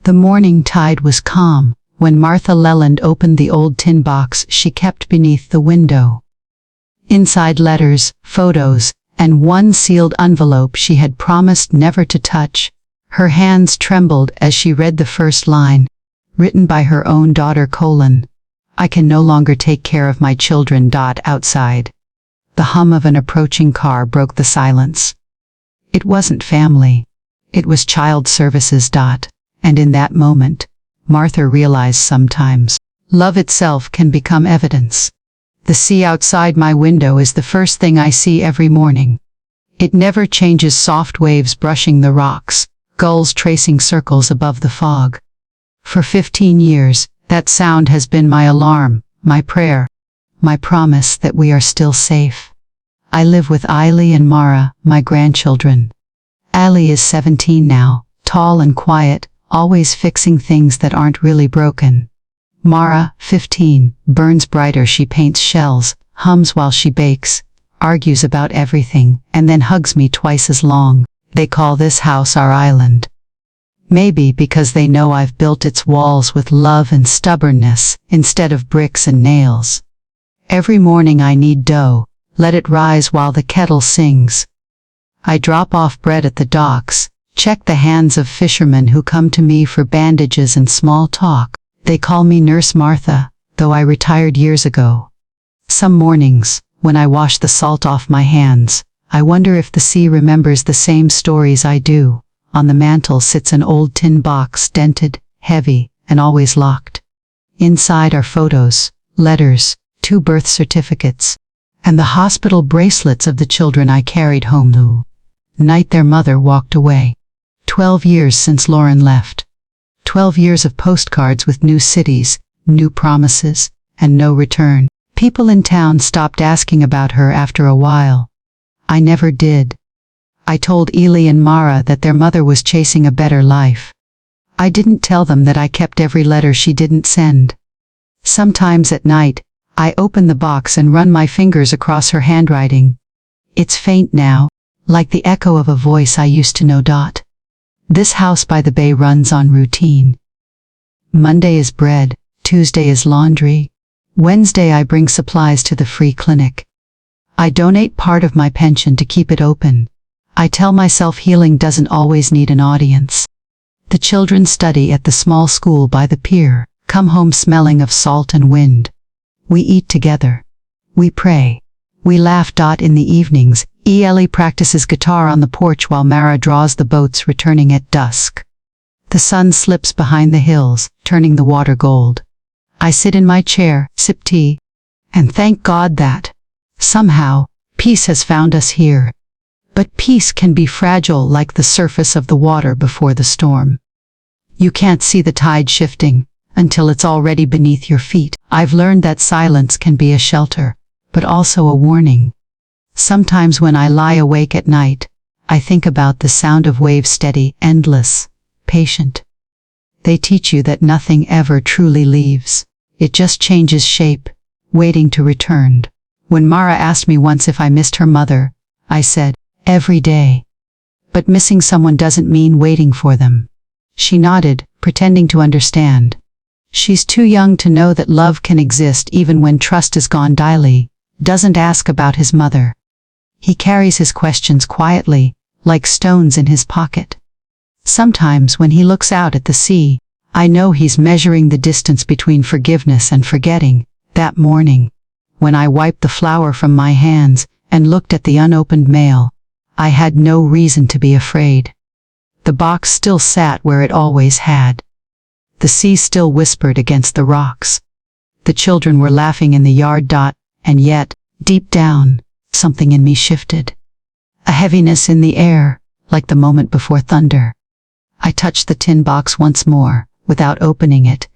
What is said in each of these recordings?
The morning tide was calm when Martha Leland opened the old tin box she kept beneath the window. Inside letters, photos, and one sealed envelope she had promised never to touch. Her hands trembled as she read the first line, written by her own daughter: I can no longer take care of my children. Outside, the hum of an approaching car broke the silence. It wasn't family. It was child services. And in that moment, Martha realized sometimes love itself can become evidence. The sea outside my window is the first thing I see every morning. It never changes: soft waves brushing the rocks, gulls tracing circles above the fog. For 15 years, that sound has been my alarm, my prayer, my promise that we are still safe. I live with Ailey and Mara, my grandchildren. Ailey is 17 now, tall and quiet, always fixing things that aren't really broken. Mara, 15, burns brighter: she paints shells, hums while she bakes, argues about everything, and then hugs me twice as long. They call this house our island. Maybe because they know I've built its walls with love and stubbornness, instead of bricks and nails. Every morning I knead dough, let it rise while the kettle sings. I drop off bread at the docks, check the hands of fishermen who come to me for bandages and small talk. They call me Nurse Martha, though I retired years ago. Some mornings, when I wash the salt off my hands, I wonder if the sea remembers the same stories I do. On the mantel sits an old tin box, dented, heavy, and always locked. Inside are photos, letters, 2 birth certificates, and the hospital bracelets of the children I carried home the night their mother walked away. 12 years since Lauren left. 12 years of postcards with new cities, new promises, and no return. People in town stopped asking about her after a while. I never did. I told Ailey and Mara that their mother was chasing a better life. I didn't tell them that I kept every letter she didn't send. Sometimes at night, I open the box and run my fingers across her handwriting. It's faint now, like the echo of a voice I used to know. This house by the bay runs on routine. Monday is bread, Tuesday is laundry, Wednesday I bring supplies to the free clinic. I donate part of my pension to keep it open. I tell myself healing doesn't always need an audience. The children study at the small school by the pier, come home smelling of salt and wind. We eat together. We pray. We laugh. In the evenings, Ailey practices guitar on the porch while Mara draws the boats returning at dusk. The sun slips behind the hills, turning the water gold. I sit in my chair, sip tea, and thank God that, somehow, peace has found us here. But peace can be fragile, like the surface of the water before the storm. You can't see the tide shifting until it's already beneath your feet. I've learned that silence can be a shelter, but also a warning. Sometimes when I lie awake at night, I think about the sound of waves, steady, endless, patient. They teach you that nothing ever truly leaves. It just changes shape, waiting to return. When Mara asked me once if I missed her mother, I said, every day. But missing someone doesn't mean waiting for them. She nodded, pretending to understand. She's too young to know that love can exist even when trust is gone. Ailey doesn't ask about his mother. He carries his questions quietly, like stones in his pocket. Sometimes when he looks out at the sea, I know he's measuring the distance between forgiveness and forgetting. That morning, when I wiped the flour from my hands and looked at the unopened mail, I had no reason to be afraid. The box still sat where it always had. The sea still whispered against the rocks. The children were laughing in the yard. And yet, deep down, something in me shifted. A heaviness in the air, like the moment before thunder. I touched the tin box once more, without opening it,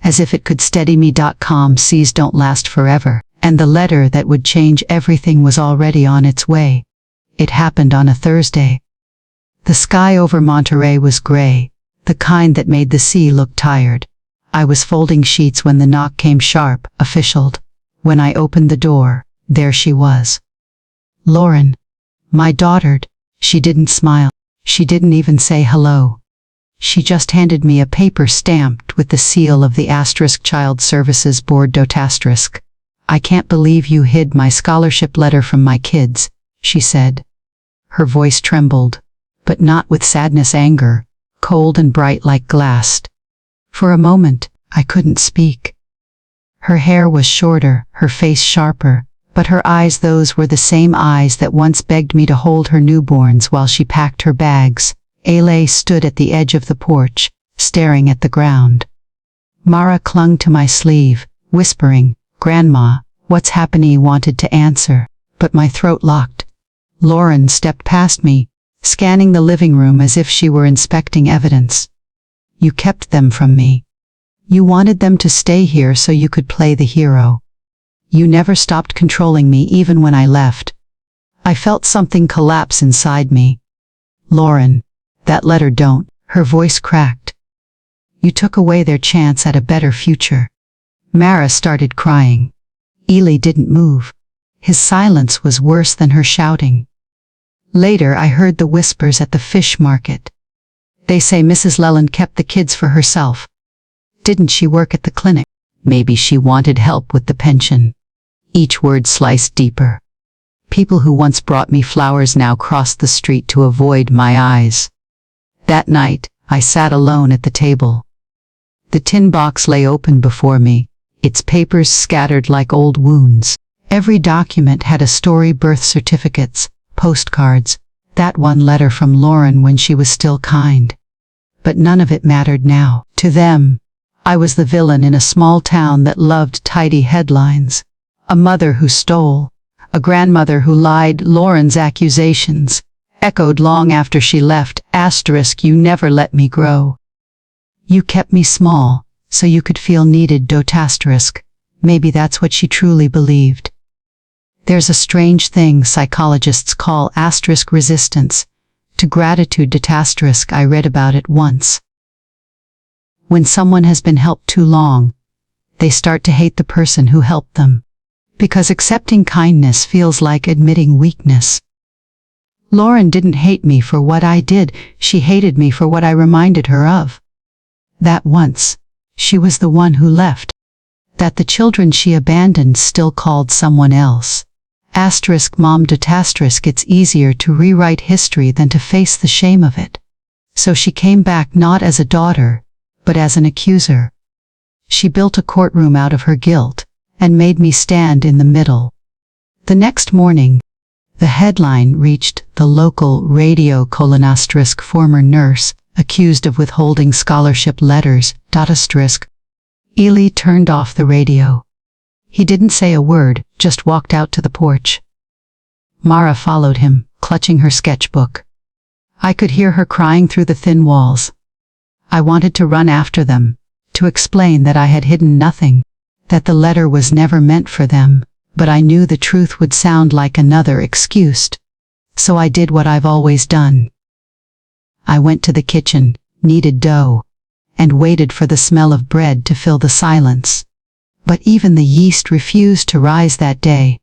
as if it could steady me. Calm seas don't last forever, and the letter that would change everything was already on its way. It happened on a Thursday. The sky over Monterey was gray, the kind that made the sea look tired. I was folding sheets when the knock came sharp, officialed. When I opened the door, there she was. Lauren. My daughter. She didn't smile. She didn't even say hello. She just handed me a paper stamped with the seal of the Child Services Board . I can't believe you hid my scholarship letter from my kids, she said. Her voice trembled, but not with sadness, anger, cold and bright like glass. For a moment, I couldn't speak. Her hair was shorter, her face sharper, but her eyes, those were the same eyes that once begged me to hold her newborns while she packed her bags. Ailey stood at the edge of the porch, staring at the ground. Mara clung to my sleeve, whispering, "Grandma, what's happening?" Wanted to answer, but my throat locked. Lauren stepped past me, scanning the living room as if she were inspecting evidence. "You kept them from me. You wanted them to stay here so you could play the hero. You never stopped controlling me even when I left." I felt something collapse inside me. "Lauren, that letter don't," her voice cracked. "You took away their chance at a better future." Mara started crying. Ely didn't move. His silence was worse than her shouting. Later I heard the whispers at the fish market. "They say Mrs. Leland kept the kids for herself. Didn't she work at the clinic? Maybe she wanted help with the pension." Each word sliced deeper. People who once brought me flowers now crossed the street to avoid my eyes. That night, I sat alone at the table. The tin box lay open before me, its papers scattered like old wounds. Every document had a story: birth certificates, postcards, that one letter from Lauren when she was still kind. But none of it mattered now. To them, I was the villain in a small town that loved tidy headlines. A mother who stole, a grandmother who lied. Lauren's accusations echoed long after she left. "You never let me grow. You kept me small, so you could feel needed." Maybe that's what she truly believed. There's a strange thing psychologists call resistance to gratitude. I read about it once. When someone has been helped too long, they start to hate the person who helped them, because accepting kindness feels like admitting weakness. Lauren didn't hate me for what I did, she hated me for what I reminded her of. That once, she was the one who left. That the children she abandoned still called someone else. Mom. It's easier to rewrite history than to face the shame of it. So she came back not as a daughter, but as an accuser. She built a courtroom out of her guilt, and made me stand in the middle. The next morning, the headline reached the local radio: former nurse, accused of withholding scholarship letters. Ely turned off the radio. He didn't say a word, just walked out to the porch. Mara followed him, clutching her sketchbook. I could hear her crying through the thin walls. I wanted to run after them, to explain that I had hidden nothing, that the letter was never meant for them, but I knew the truth would sound like another excuse. So I did what I've always done. I went to the kitchen, kneaded dough, and waited for the smell of bread to fill the silence. But even the yeast refused to rise that day.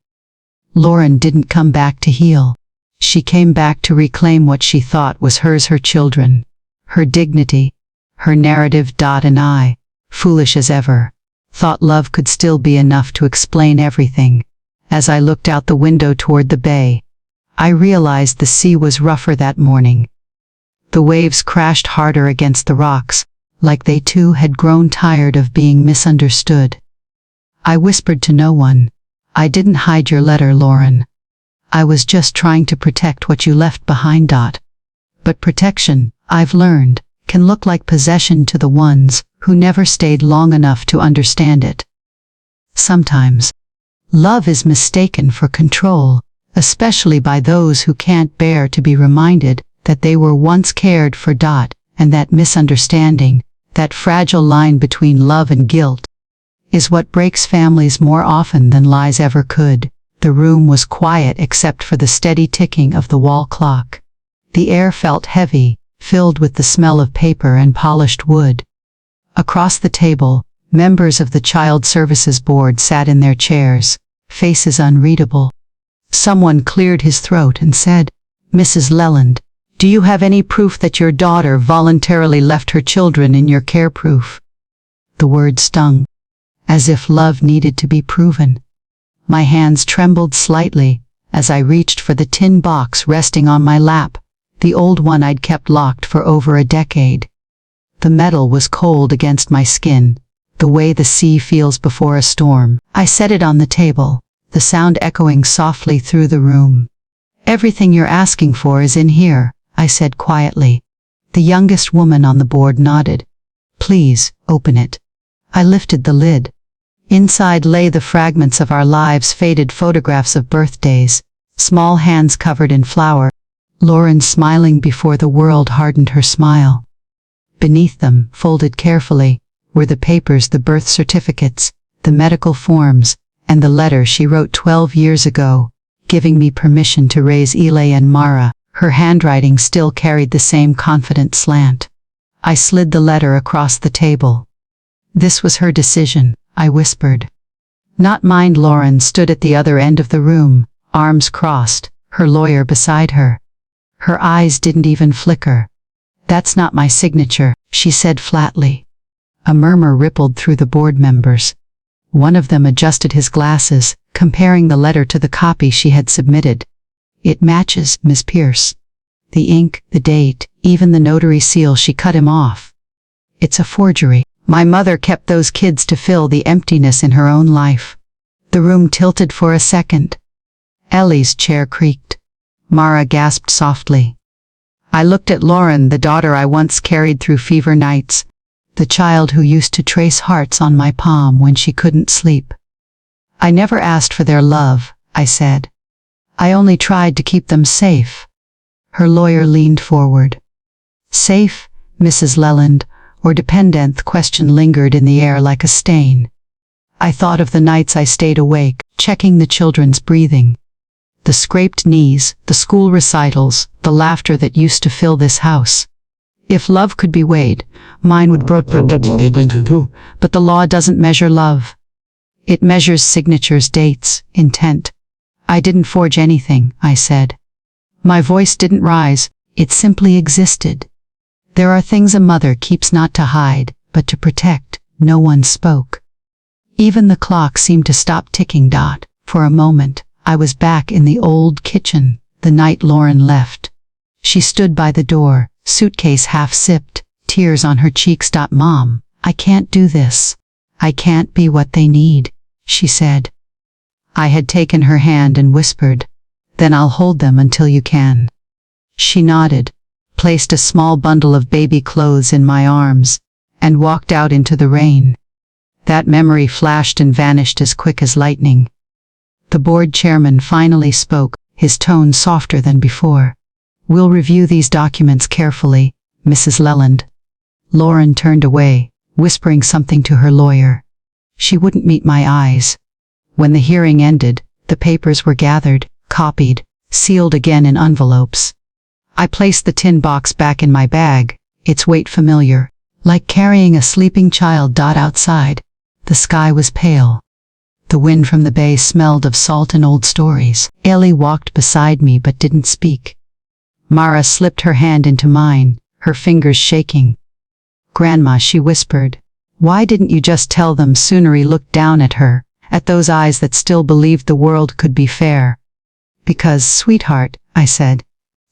Lauren didn't come back to heal. She came back to reclaim what she thought was hers: her children, her dignity, her narrative. And I, foolish as ever, thought love could still be enough to explain everything. As I looked out the window toward the bay, I realized the sea was rougher that morning. The waves crashed harder against the rocks, like they too had grown tired of being misunderstood. I whispered to no one, "I didn't hide your letter, Lauren. I was just trying to protect what you left behind." But protection, I've learned, can look like possession to the ones who never stayed long enough to understand it. Sometimes, love is mistaken for control, especially by those who can't bear to be reminded that they were once cared for. And that misunderstanding, that fragile line between love and guilt, is what breaks families more often than lies ever could. The room was quiet except for the steady ticking of the wall clock. The air felt heavy, filled with the smell of paper and polished wood. Across the table, members of the Child Services Board sat in their chairs, faces unreadable. Someone cleared his throat and said, "Mrs. Leland, Do you have any proof that your daughter voluntarily left her children in your care? Proof. The word stung, as if love needed to be proven. My hands trembled slightly as I reached for the tin box resting on my lap, the old one I'd kept locked for over a decade. The metal was cold against my skin, the way the sea feels before a storm. I set it on the table, the sound echoing softly through the room. Everything you're asking for is in here, I said quietly. The youngest woman on the board nodded. Please, open it. I lifted the lid. Inside lay the fragments of our lives, faded photographs of birthdays, small hands covered in flour. Lauren smiling before the world hardened her smile. Beneath them, folded carefully, were the papers, the birth certificates, the medical forms, and the letter she wrote 12 years ago, giving me permission to raise Eli and Mara. Her handwriting still carried the same confident slant. I slid the letter across the table. This was her decision, I whispered. Not mine. Lauren stood at the other end of the room, arms crossed, her lawyer beside her. Her eyes didn't even flicker. That's not my signature, she said flatly. A murmur rippled through the board members. One of them adjusted his glasses, comparing the letter to the copy she had submitted. It matches, Miss Pierce. The ink, the date, even the notary seal. She cut him off. It's a forgery. My mother kept those kids to fill the emptiness in her own life. The room tilted for a second. Ellie's chair creaked. Mara gasped softly. I looked at Lauren, the daughter I once carried through fever nights, the child who used to trace hearts on my palm when she couldn't sleep. I never asked for their love, I said. I only tried to keep them safe. Her lawyer leaned forward. Safe, Mrs. Leland, or dependent? The question lingered in the air like a stain. I thought of the nights I stayed awake, checking the children's breathing. The scraped knees, the school recitals, the laughter that used to fill this house. If love could be weighed, mine would but the law doesn't measure love. It measures signatures, dates, intent. I didn't forge anything, I said. My voice didn't rise, it simply existed. There are things a mother keeps not to hide, but to protect. No one spoke. Even the clock seemed to stop ticking. For a moment, I was back in the old kitchen, the night Lauren left. She stood by the door, suitcase half sipped, tears on her cheeks. Mom, I can't do this. I can't be what they need, she said. I had taken her hand and whispered, then I'll hold them until you can. She nodded, placed a small bundle of baby clothes in my arms, and walked out into the rain. That memory flashed and vanished as quick as lightning. The board chairman finally spoke, his tone softer than before. We'll review these documents carefully, Mrs. Leland. Lauren turned away, whispering something to her lawyer. She wouldn't meet my eyes. When the hearing ended, the papers were gathered, copied, sealed again in envelopes. I placed the tin box back in my bag, its weight familiar, like carrying a sleeping child. Outside, the sky was pale. The wind from the bay smelled of salt and old stories. Ellie walked beside me but didn't speak. Mara slipped her hand into mine, her fingers shaking. Grandma, she whispered, why didn't you just tell them sooner? He looked down at her, at those eyes that still believed the world could be fair. Because, sweetheart, I said,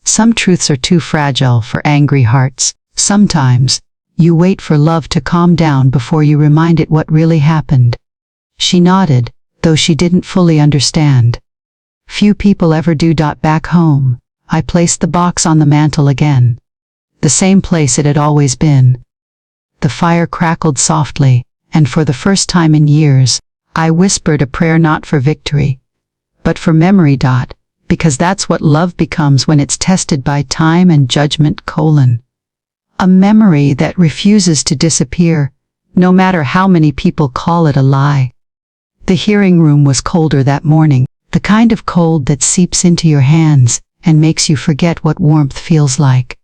some truths are too fragile for angry hearts. Sometimes, you wait for love to calm down before you remind it what really happened. She nodded, though she didn't fully understand. Few people ever do. Back home, I placed the box on the mantel again. The same place it had always been. The fire crackled softly, and for the first time in years, I whispered a prayer, not for victory, but for memory. Because that's what love becomes when it's tested by time and judgment. A memory that refuses to disappear, no matter how many people call it a lie. The hearing room was colder that morning, the kind of cold that seeps into your hands and makes you forget what warmth feels like.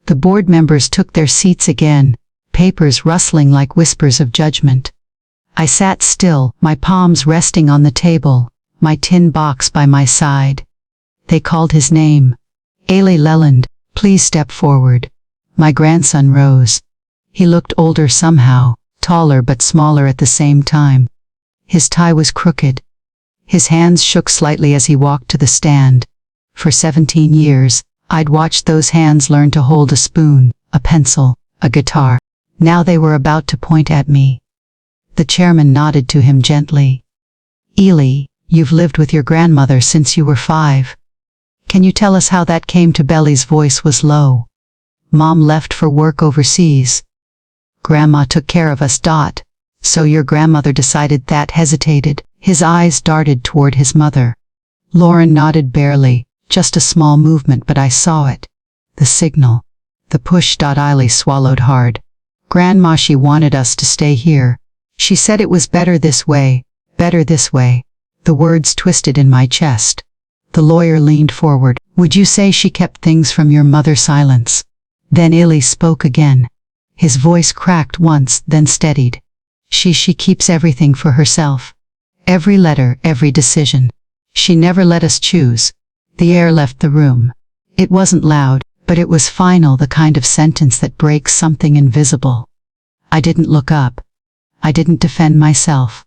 The board members took their seats again, papers rustling like whispers of judgment. I sat still, my palms resting on the table, my tin box by my side. They called his name. Eli Leland, Please step forward. My grandson rose. He looked older somehow, taller but smaller at the same time. His tie was crooked. His hands shook slightly as he walked to the stand. For 17 years, I'd watched those hands learn to hold a spoon, a pencil, a guitar. Now they were about to point at me. The chairman nodded to him gently. Ely, you've lived with your grandmother since you were 5. Can you tell us how that came to? Belly's voice was low. Mom left for work overseas. Grandma took care of us. So your grandmother decided that. Hesitated. His eyes darted toward his mother. Lauren nodded barely, just a small movement, but I saw it. The signal. The push. Ely swallowed hard. Grandma, she wanted us to stay here. She said it was better this way, better this way. The words twisted in my chest. The lawyer leaned forward. Would you say she kept things from your mother? Silence. Then Ely spoke again. His voice cracked once, then steadied. She keeps everything for herself. Every letter, every decision. She never let us choose. The air left the room. It wasn't loud, but it was final, the kind of sentence that breaks something invisible. I didn't look up. I didn't defend myself.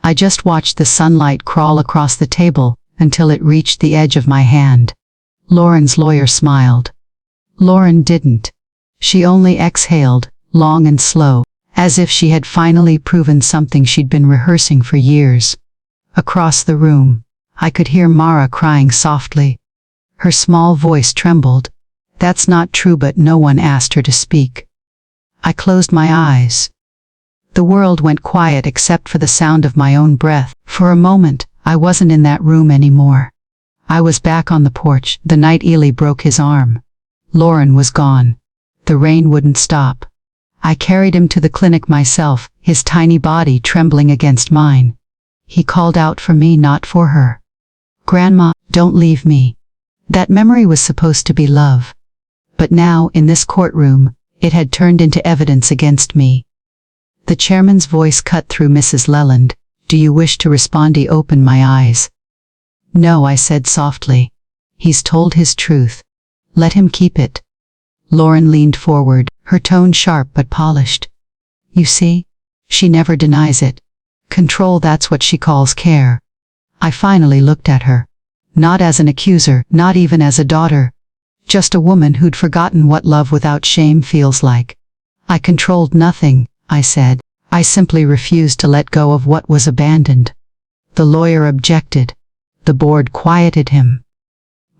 I just watched the sunlight crawl across the table until it reached the edge of my hand. Lauren's lawyer smiled. Lauren didn't. She only exhaled, long and slow, as if she had finally proven something she'd been rehearsing for years. Across the room, I could hear Mara crying softly. Her small voice trembled. That's not true, but no one asked her to speak. I closed my eyes. The world went quiet except for the sound of my own breath. For a moment, I wasn't in that room anymore. I was back on the porch, the night Ely broke his arm. Lauren was gone. The rain wouldn't stop. I carried him to the clinic myself, his tiny body trembling against mine. He called out for me, not for her. Grandma, don't leave me. That memory was supposed to be love. But now, in this courtroom, it had turned into evidence against me. The chairman's voice cut through. Mrs. Leland, do you wish to respond? He opened my eyes. No, I said softly. He's told his truth. Let him keep it. Lauren leaned forward, her tone sharp but polished. You see? She never denies it. Control, that's what she calls care. I finally looked at her. Not as an accuser, not even as a daughter. Just a woman who'd forgotten what love without shame feels like. I controlled nothing, I said. I simply refused to let go of what was abandoned. The lawyer objected. The board quieted him.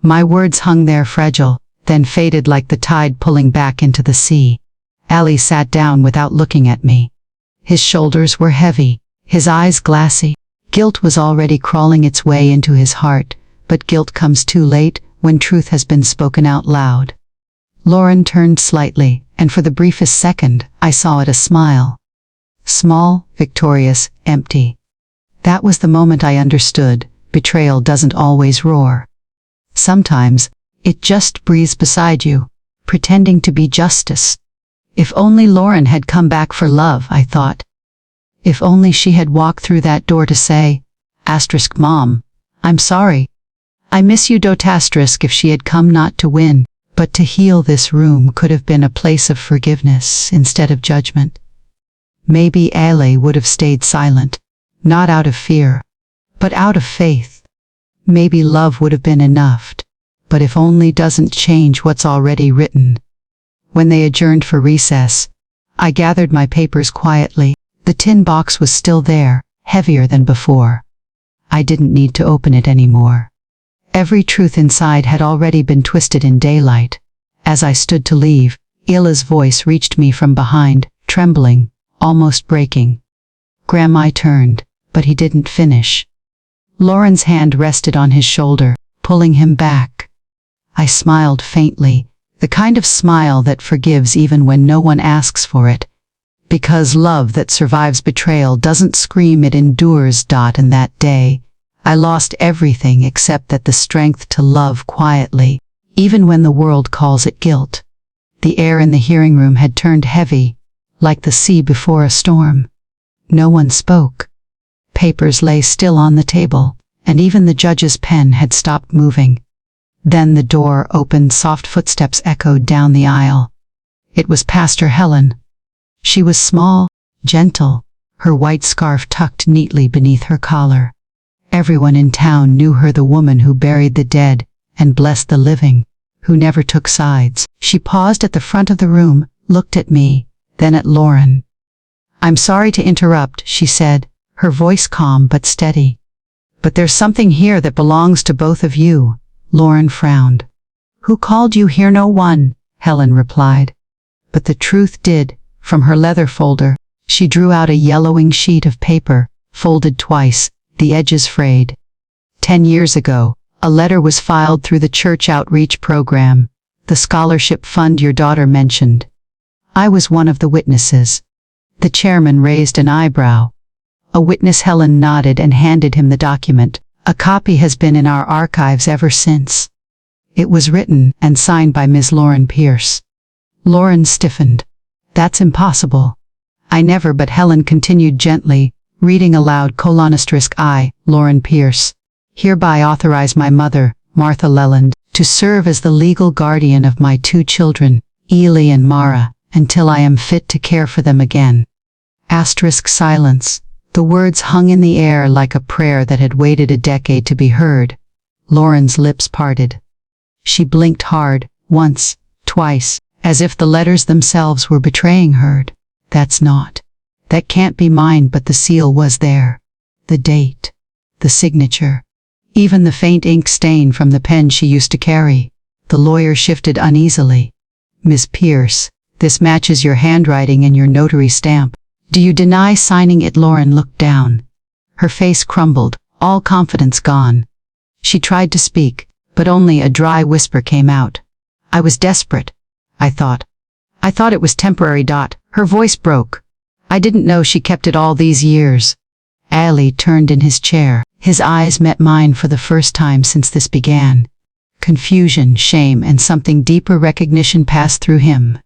My words hung there fragile, then faded like the tide pulling back into the sea. Ali sat down without looking at me. His shoulders were heavy, his eyes glassy. Guilt was already crawling its way into his heart, but guilt comes too late when truth has been spoken out loud. Lauren turned slightly, and for the briefest second, I saw it, a smile. Small, victorious, empty. That was the moment I understood. Betrayal doesn't always roar. Sometimes, it just breathes beside you, pretending to be justice. If only Lauren had come back for love, I thought. If only she had walked through that door to say, Mom, I'm sorry. I miss you. If she had come not to win, but to heal. This room could have been a place of forgiveness instead of judgment. Maybe Ale would have stayed silent, not out of fear, but out of faith. Maybe love would have been enough, but if only doesn't change what's already written. When they adjourned for recess, I gathered my papers quietly. The tin box was still there, heavier than before. I didn't need to open it anymore. Every truth inside had already been twisted in daylight. As I stood to leave, Ila's voice reached me from behind, trembling, almost breaking. Grandma turned, but he didn't finish. Lauren's hand rested on his shoulder, pulling him back. I smiled faintly, the kind of smile that forgives even when no one asks for it. Because love that survives betrayal doesn't scream, it endures. And that day, I lost everything except that the strength to love quietly, even when the world calls it guilt. The air in the hearing room had turned heavy, like the sea before a storm. No one spoke. Papers lay still on the table, and even the judge's pen had stopped moving. Then the door opened, soft footsteps echoed down the aisle. It was Pastor Helen. She was small, gentle, her white scarf tucked neatly beneath her collar. Everyone in town knew her, the woman who buried the dead and blessed the living, who never took sides. She paused at the front of the room, looked at me, then at Lauren. "I'm sorry to interrupt," she said, her voice calm but steady. "But there's something here that belongs to both of you." Lauren frowned. "Who called you here?" "No one," Helen replied. But the truth did. From her leather folder, she drew out a yellowing sheet of paper, folded twice, the edges frayed. 10 years ago, a letter was filed through the church outreach program, the scholarship fund your daughter mentioned. I was one of the witnesses. The chairman raised an eyebrow. "A witness?" Helen nodded and handed him the document. "A copy has been in our archives ever since." It was written and signed by Ms. Lauren Pierce. Lauren stiffened. "That's impossible." "I never," but Helen continued gently, reading aloud: "I, Lauren Pierce, hereby authorize my mother, Martha Leland, to serve as the legal guardian of my 2 children, Ely and Mara, until I am fit to care for them again." Silence. The words hung in the air like a prayer that had waited a decade to be heard. Lauren's lips parted. She blinked hard, once, twice, as if the letters themselves were betraying her. That can't be mine." But the seal was there. The date. The signature. Even the faint ink stain from the pen she used to carry. The lawyer shifted uneasily. "Miss Pierce, this matches your handwriting and your notary stamp. Do you deny signing it?" Lauren looked down. Her face crumbled, all confidence gone. She tried to speak, but only a dry whisper came out. "I was desperate. I thought it was temporary." Her voice broke. "I didn't know she kept it all these years." Ali turned in his chair. His eyes met mine for the first time since this began. Confusion, shame, and something deeper, recognition, passed through him.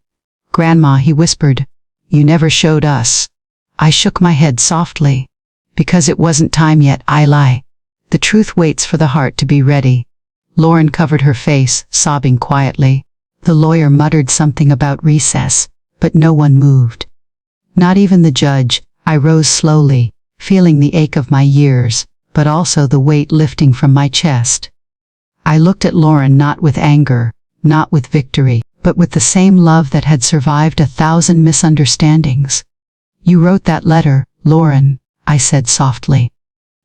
"Grandma," he whispered, "you never showed us." I shook my head softly. "Because it wasn't time yet." "I lie. The truth waits for the heart to be ready." Lauren covered her face, sobbing quietly. The lawyer muttered something about recess, but no one moved. Not even the judge. I rose slowly, feeling the ache of my years, but also the weight lifting from my chest. I looked at Lauren, not with anger, not with victory, but with the same love that had survived 1,000 misunderstandings. "You wrote that letter, Lauren," I said softly.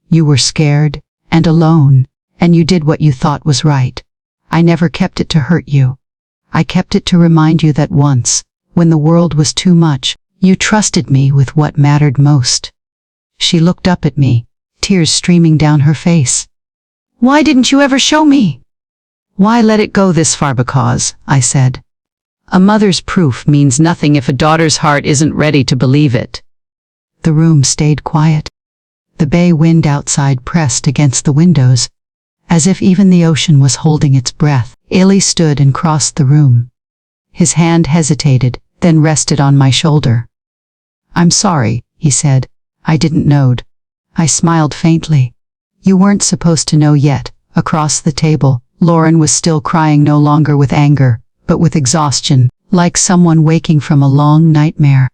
"You were scared, and alone, and you did what you thought was right. I never kept it to hurt you. I kept it to remind you that once, when the world was too much, you trusted me with what mattered most." She looked up at me, tears streaming down her face. "Why didn't you ever show me? Why let it go this far?" "Because," I said, "a mother's proof means nothing if a daughter's heart isn't ready to believe it." The room stayed quiet. The bay wind outside pressed against the windows, as if even the ocean was holding its breath. Ely stood and crossed the room. His hand hesitated, then rested on my shoulder. "I'm sorry," he said. "I didn't know." I smiled faintly. "You weren't supposed to know yet." Across the table, Lauren was still crying, no longer with anger, but with exhaustion, like someone waking from a long nightmare.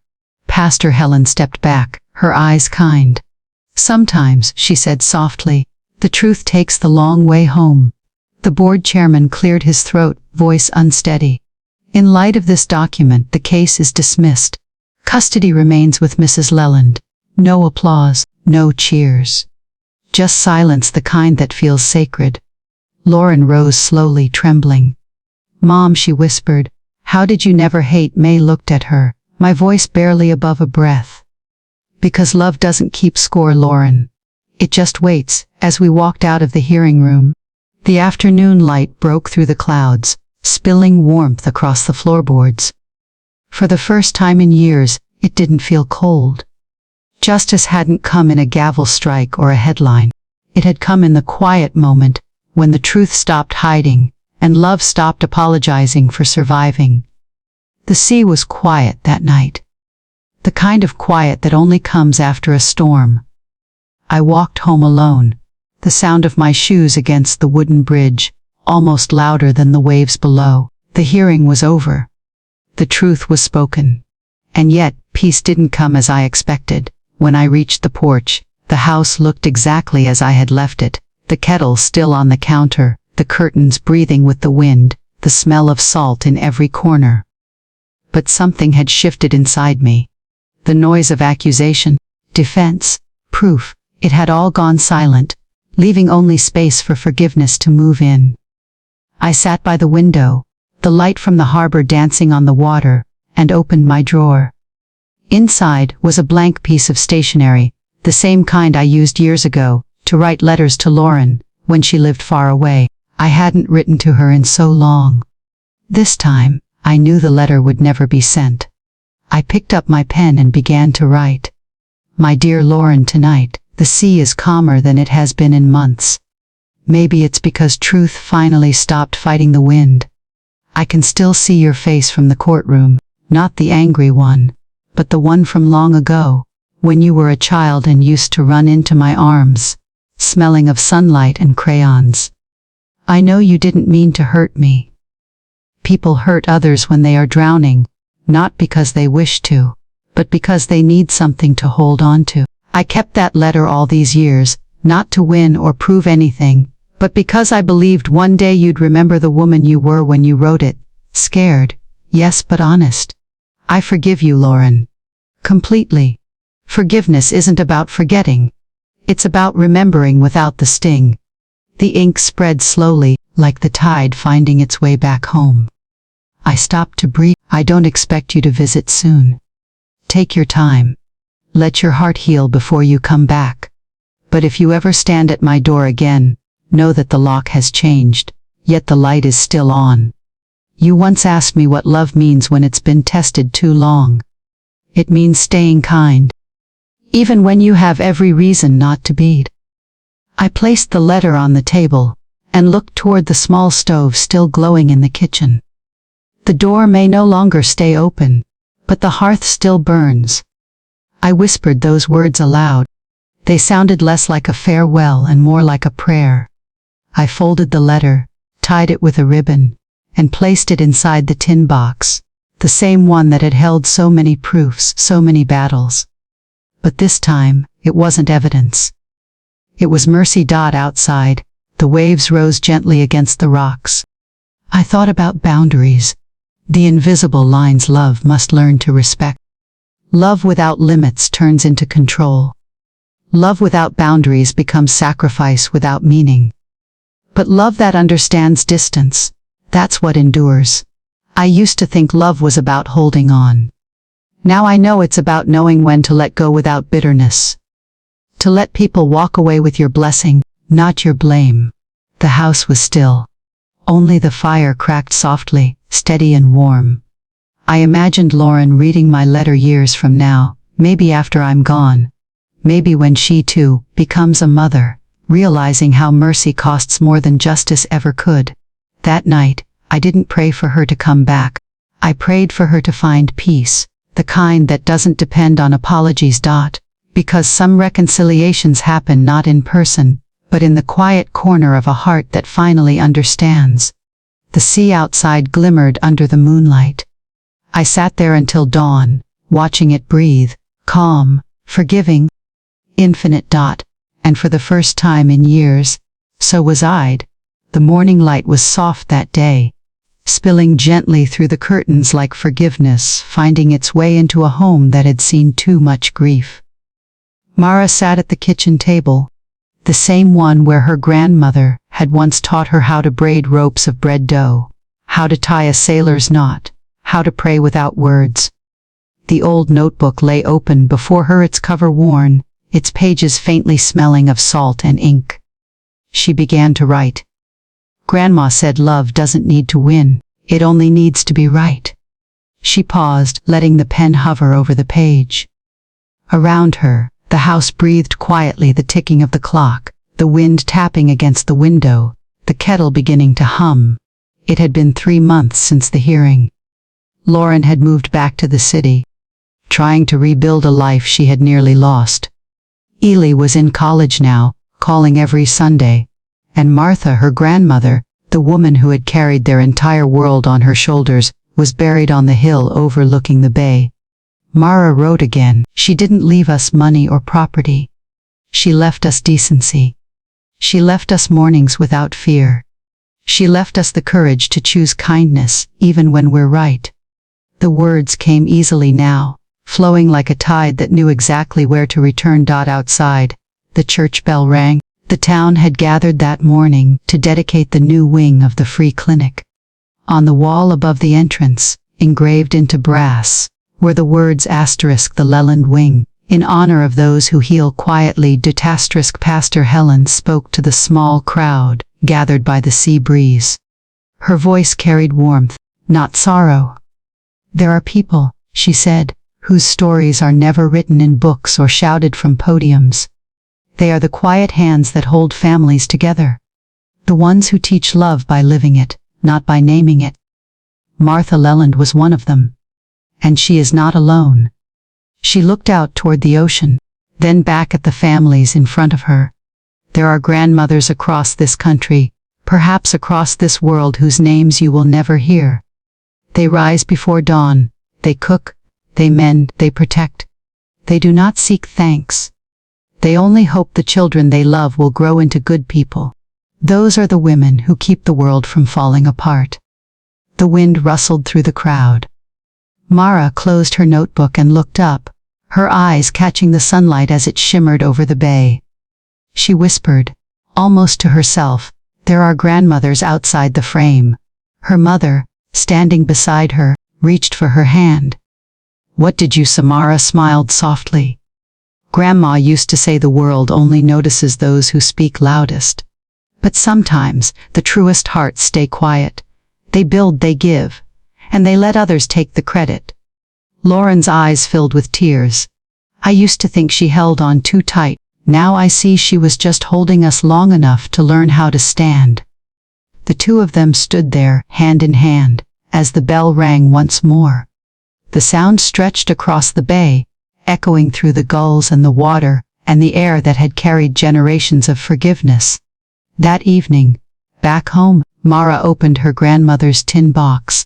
Pastor Helen stepped back, her eyes kind. "Sometimes," she said softly, "the truth takes the long way home." The board chairman cleared his throat, voice unsteady. "In light of this document, the case is dismissed. Custody remains with Mrs. Leland." No applause, no cheers. Just silence, the kind that feels sacred. Lauren rose slowly, trembling. "Mom," she whispered, "how did you never hate?" May looked at her, my voice barely above a breath. "Because love doesn't keep score, Lauren. It just waits." As we walked out of the hearing room, the afternoon light broke through the clouds, spilling warmth across the floorboards. For the first time in years, it didn't feel cold. Justice hadn't come in a gavel strike or a headline. It had come in the quiet moment, when the truth stopped hiding, and love stopped apologizing for surviving. The sea was quiet that night. The kind of quiet that only comes after a storm. I walked home alone, the sound of my shoes against the wooden bridge, almost louder than the waves below. The hearing was over. The truth was spoken. And yet, peace didn't come as I expected. When I reached the porch, the house looked exactly as I had left it. The kettle still on the counter, the curtains breathing with the wind, the smell of salt in every corner. But something had shifted inside me. The noise of accusation, defense, proof, it had all gone silent, leaving only space for forgiveness to move in. I sat by the window, the light from the harbor dancing on the water, and opened my drawer. Inside was a blank piece of stationery, the same kind I used years ago, to write letters to Lauren, when she lived far away. I hadn't written to her in so long. This time, I knew the letter would never be sent. I picked up my pen and began to write. My dear Lauren, tonight, the sea is calmer than it has been in months. Maybe it's because truth finally stopped fighting the wind. I can still see your face from the courtroom, not the angry one, but the one from long ago, when you were a child and used to run into my arms, smelling of sunlight and crayons. I know you didn't mean to hurt me. People hurt others when they are drowning, not because they wish to, but because they need something to hold on to. I kept that letter all these years, not to win or prove anything, but because I believed one day you'd remember the woman you were when you wrote it. Scared, yes, but honest. I forgive you, Lauren. Completely. Forgiveness isn't about forgetting. It's about remembering without the sting. The ink spread slowly, like the tide finding its way back home. I stopped to breathe. I don't expect you to visit soon. Take your time. Let your heart heal before you come back. But if you ever stand at my door again, know that the lock has changed, yet the light is still on. You once asked me what love means when it's been tested too long. It means staying kind, even when you have every reason not to be. I placed the letter on the table, and looked toward the small stove still glowing in the kitchen. The door may no longer stay open, but the hearth still burns. I whispered those words aloud. They sounded less like a farewell and more like a prayer. I folded the letter, tied it with a ribbon, and placed it inside the tin box, the same one that had held so many proofs, so many battles. But this time, it wasn't evidence. It was mercy. Outside, the waves rose gently against the rocks. I thought about boundaries, the invisible lines love must learn to respect. Love without limits turns into control. Love without boundaries becomes sacrifice without meaning. But love that understands distance, that's what endures. I used to think love was about holding on. Now I know it's about knowing when to let go without bitterness. To let people walk away with your blessing, not your blame. The house was still. Only the fire cracked softly, steady and warm. I imagined Lauren reading my letter years from now, maybe after I'm gone. Maybe when she too becomes a mother, realizing how mercy costs more than justice ever could. That night, I didn't pray for her to come back. I prayed for her to find peace, the kind that doesn't depend on apologies. Because some reconciliations happen not in person, but in the quiet corner of a heart that finally understands. The sea outside glimmered under the moonlight. I sat there until dawn, watching it breathe, calm, forgiving, infinite. And for the first time in years, so was I. The morning light was soft that day, spilling gently through the curtains like forgiveness, finding its way into a home that had seen too much grief. Mara sat at the kitchen table, the same one where her grandmother had once taught her how to braid ropes of bread dough, how to tie a sailor's knot, how to pray without words. The old notebook lay open before her, its cover worn, its pages faintly smelling of salt and ink. She began to write. Grandma said love doesn't need to win, it only needs to be right. She paused, letting the pen hover over the page. Around her, the house breathed quietly, the ticking of the clock, the wind tapping against the window, the kettle beginning to hum. It had been 3 months since the hearing. Lauren had moved back to the city, trying to rebuild a life she had nearly lost. Ely was in college now, calling every Sunday, and Martha, her grandmother, The woman who had carried their entire world on her shoulders was buried on the hill overlooking the bay. Mara wrote again. She didn't leave us money or property. She left us decency. She left us mornings without fear. She left us the courage to choose kindness, even when we're right. The words came easily now, flowing like a tide that knew exactly where to return. Outside, the church bell rang. The town had gathered that morning to dedicate the new wing of the free clinic. On the wall above the entrance, engraved into brass, were the words the Leland wing, in honor of those who heal quietly. Pastor Helen spoke to the small crowd gathered by the sea breeze. Her voice carried warmth, not sorrow. There are people, she said, whose stories are never written in books or shouted from podiums. They are the quiet hands that hold families together. The ones who teach love by living it, not by naming it. Martha Leland was one of them. And she is not alone. She looked out toward the ocean, then back at the families in front of her. There are grandmothers across this country, perhaps across this world, whose names you will never hear. They rise before dawn, they cook, they mend, they protect. They do not seek thanks. They only hope the children they love will grow into good people. Those are the women who keep the world from falling apart. The wind rustled through the crowd. Mara closed her notebook and looked up, her eyes catching the sunlight as it shimmered over the bay. She whispered, almost to herself, "There are grandmothers outside the frame." Her mother, standing beside her, reached for her hand. "What did you say?" Mara smiled softly. "Grandma used to say the world only notices those who speak loudest. But sometimes, the truest hearts stay quiet. They build, they give, and they let others take the credit." Lauren's eyes filled with tears. "I used to think she held on too tight. Now I see she was just holding us long enough to learn how to stand." The two of them stood there, hand in hand, as the bell rang once more. The sound stretched across the bay, echoing through the gulls and the water, and the air that had carried generations of forgiveness. That evening, back home, Mara opened her grandmother's tin box.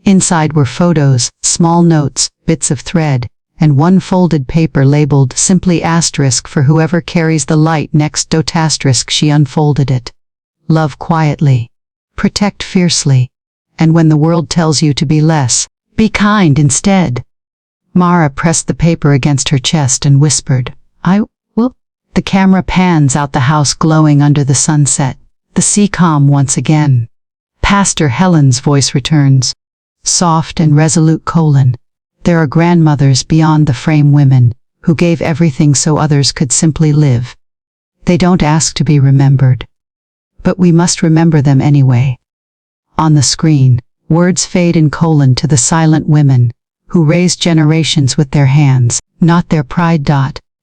Inside were photos, small notes, bits of thread, and one folded paper labeled simply for whoever carries the light next. She unfolded it. "Love quietly. Protect fiercely. And when the world tells you to be less, be kind instead." Mara pressed the paper against her chest and whispered, "I will." The camera pans out, the house glowing under the sunset, the sea calm once again. Pastor Helen's voice returns, soft and resolute: "There are grandmothers beyond the frame, women who gave everything so others could simply live. They don't ask to be remembered. But we must remember them anyway." On the screen, words fade in: "to the silent women who raised generations with their hands, not their pride."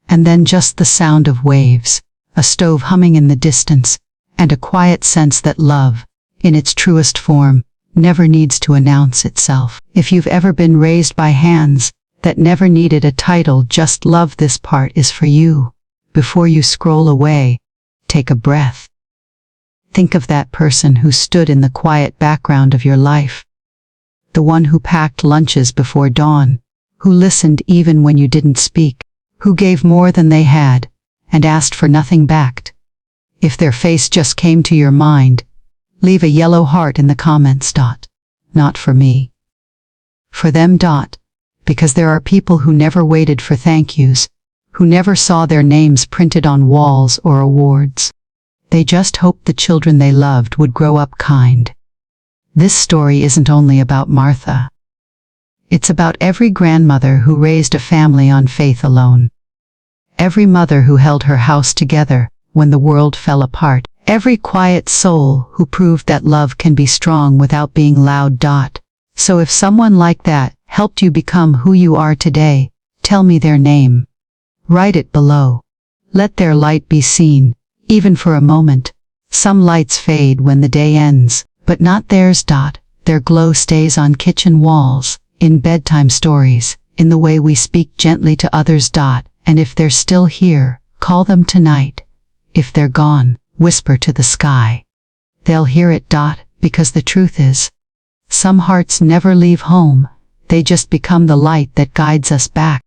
And then just the sound of waves, a stove humming in the distance, and a quiet sense that love, in its truest form, never needs to announce itself. If you've ever been raised by hands that never needed a title, just love. This part is for you. Before you scroll away, take a breath. Think of that person who stood in the quiet background of your life. The one who packed lunches before dawn, who listened even when you didn't speak, who gave more than they had, and asked for nothing back. If their face just came to your mind, leave a yellow heart in the comments. Not for me. For them. Because there are people who never waited for thank yous, who never saw their names printed on walls or awards. They just hoped the children they loved would grow up kind. This story isn't only about Martha. It's about every grandmother who raised a family on faith alone. Every mother who held her house together when the world fell apart. Every quiet soul who proved that love can be strong without being loud. So if someone like that helped you become who you are today, tell me their name. Write it below. Let their light be seen, even for a moment. Some lights fade when the day ends, but not theirs. Their glow stays on kitchen walls, in bedtime stories, in the way we speak gently to others. And if they're still here, call them tonight. If they're gone, whisper to the sky. They'll hear it. because the truth is, some hearts never leave home, they just become the light that guides us back.